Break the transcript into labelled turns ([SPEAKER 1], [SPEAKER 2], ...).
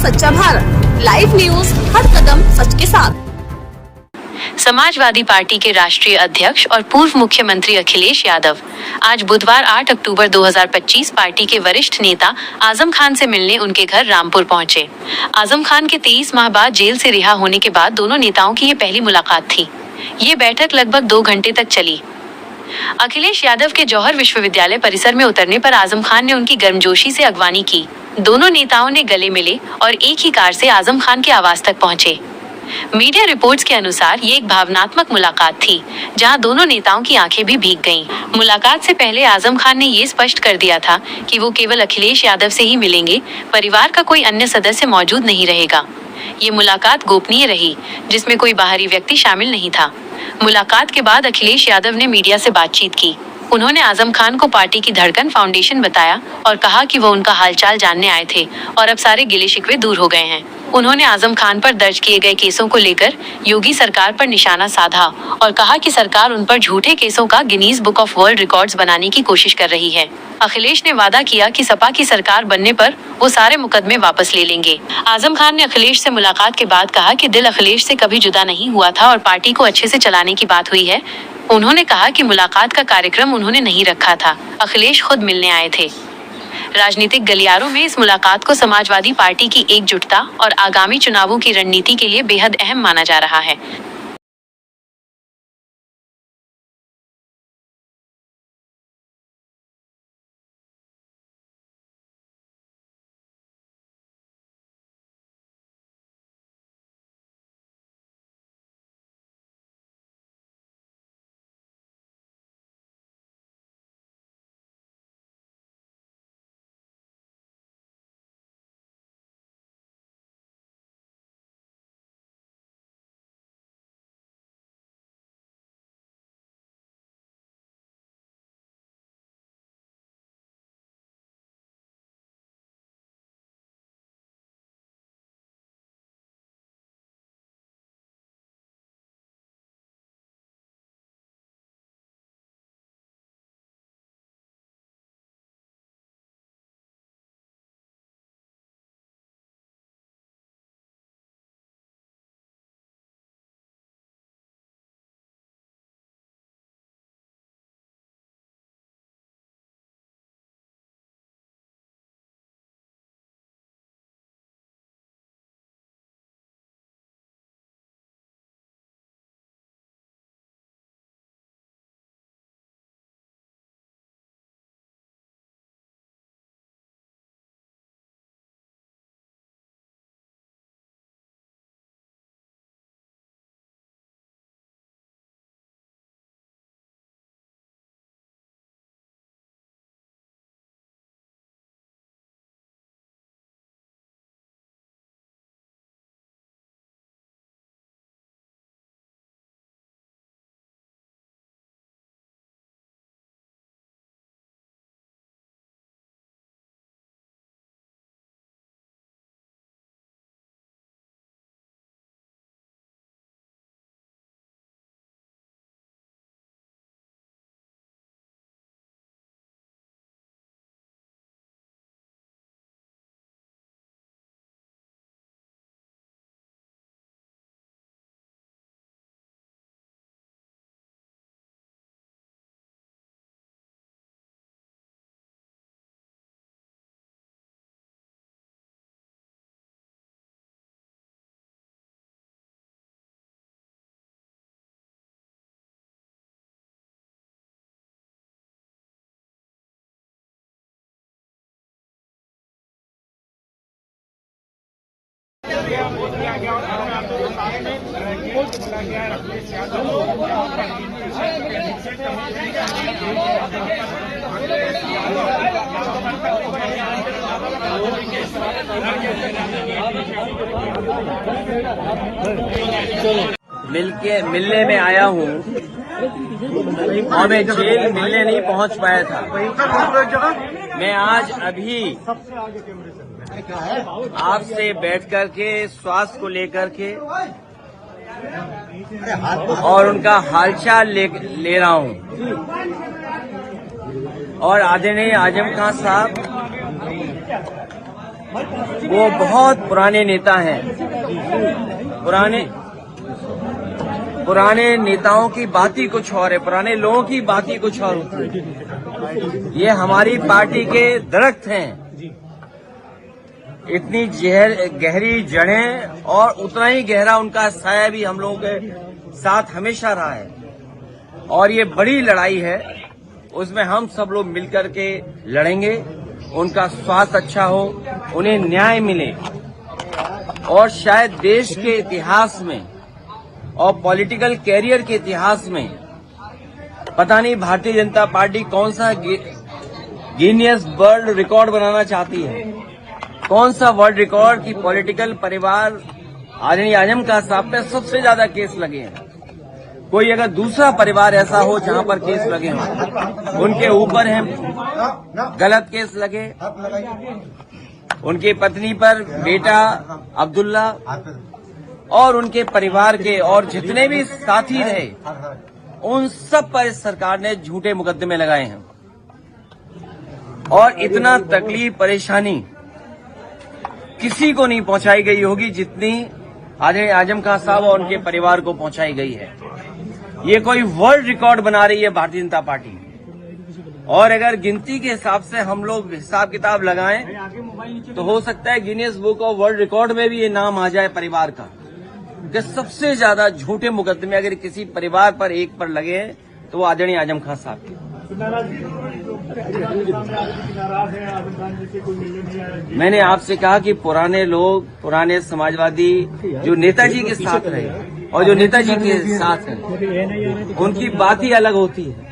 [SPEAKER 1] सच्चा Bharat. Live news, हर कदम सच के साथ।
[SPEAKER 2] समाजवादी पार्टी के राष्ट्रीय अध्यक्ष और पूर्व मुख्यमंत्री अखिलेश यादव आज बुधवार 8 अक्टूबर 2025 पार्टी के वरिष्ठ नेता आजम खान से मिलने उनके घर रामपुर पहुंचे। आजम खान के 23 माह बाद जेल से रिहा होने के बाद दोनों नेताओं की ये पहली मुलाकात थी। ये बैठक लगभग 2 घंटे तक चली। अखिलेश यादव के जौहर विश्वविद्यालय परिसर में उतरने पर आजम खान ने उनकी गर्मजोशी से अगवानी की। दोनों नेताओं ने गले मिले और एक ही कार से आजम खान के आवास तक पहुंचे। मीडिया रिपोर्ट्स के अनुसार ये एक भावनात्मक मुलाकात थी, जहां दोनों नेताओं की आंखें भी भीग गईं। मुलाकात से पहले आजम खान ने ये स्पष्ट कर दिया था कि वो केवल अखिलेश यादव से ही मिलेंगे, परिवार का कोई अन्य सदस्य मौजूद नहीं रहेगा। ये मुलाकात गोपनीय रही, जिसमें कोई बाहरी व्यक्ति शामिल नहीं था। मुलाकात के बाद अखिलेश यादव ने मीडिया से बातचीत की। उन्होंने आजम खान को पार्टी की धड़कन फाउंडेशन बताया और कहा कि वो उनका हालचाल जानने आए थे और अब सारे गिले शिकवे दूर हो गए हैं। उन्होंने आजम खान पर दर्ज किए गए केसों को लेकर योगी सरकार पर निशाना साधा और कहा कि सरकार उन पर झूठे केसों का Guinness book of world records बनाने की कोशिश कर रही है। अखिलेश ने वादा किया कि सपा की सरकार बनने पर वो सारे मुकदमे वापस ले लेंगे। आजम खान ने अखिलेश से मुलाकात के बाद कहा कि दिल अखिलेश से कभी जुदा नहीं हुआ था और पार्टी को अच्छे से चलाने की बात हुई है। उन्होंने कहा कि मुलाकात का कार्यक्रम उन्होंने नहीं रखा था, अखिलेश खुद मिलने आए थे। राजनीतिक गलियारों में इस मुलाकात को समाजवादी पार्टी की एकजुटता और आगामी चुनावों की रणनीति के लिए बेहद अहम माना जा रहा है।
[SPEAKER 3] मिलने में आया हूँ और मैं जेल मिलने नहीं पहुँच पाया था। मैं आज अभी आपसे बैठ कर के स्वास्थ्य को लेकर के और उनका हालचाल ले रहा हूँ। और आदरणीय आजम खान साहब वो बहुत पुराने नेता हैं। पुराने नेताओं की बात ही कुछ और है, पुराने लोगों की बात ही कुछ और होती है। ये हमारी पार्टी के दरख्त हैं, इतनी गहरी जड़ें और उतना ही गहरा उनका साया भी हम लोगों के साथ हमेशा रहा है। और ये बड़ी लड़ाई है, उसमें हम सब लोग मिलकर के लड़ेंगे। उनका स्वास्थ्य अच्छा हो, उन्हें न्याय मिले और शायद देश के इतिहास में और पॉलिटिकल कैरियर के इतिहास में पता नहीं भारतीय जनता पार्टी कौन सा गिनीज वर्ल्ड रिकॉर्ड बनाना चाहती है, कौन सा वर्ल्ड रिकॉर्ड की पॉलिटिकल परिवार आदरणीय आजम खान साहब पे सबसे ज्यादा केस लगे हैं। कोई अगर दूसरा परिवार ऐसा हो जहां पर केस लगे हों, उनके ऊपर हैं गलत केस लगे, उनकी पत्नी पर बेटा अब्दुल्ला और उनके परिवार के और जितने भी साथी रहे, उन सब पर इस सरकार ने झूठे मुकदमे लगाए हैं। और इतना तकलीफ परेशानी किसी को नहीं पहुंचाई गई होगी जितनी आदरणीय आजम खान साहब और उनके परिवार को पहुंचाई गई है। ये कोई वर्ल्ड रिकॉर्ड बना रही है भारतीय जनता पार्टी। और अगर गिनती के हिसाब से हम लोग हिसाब किताब लगाएं तो हो सकता है Guinness book of world record में भी ये नाम आ जाए परिवार का, कि सबसे ज्यादा झूठे मुकदमे अगर किसी परिवार पर एक पर लगे हैं तो वो आदरणीय आजम खान साहब के। मैंने आपसे कहा कि पुराने लोग, पुराने समाजवादी जो नेताजी के साथ रहे और जो नेताजी के साथ हैं, उनकी बात ही अलग होती है।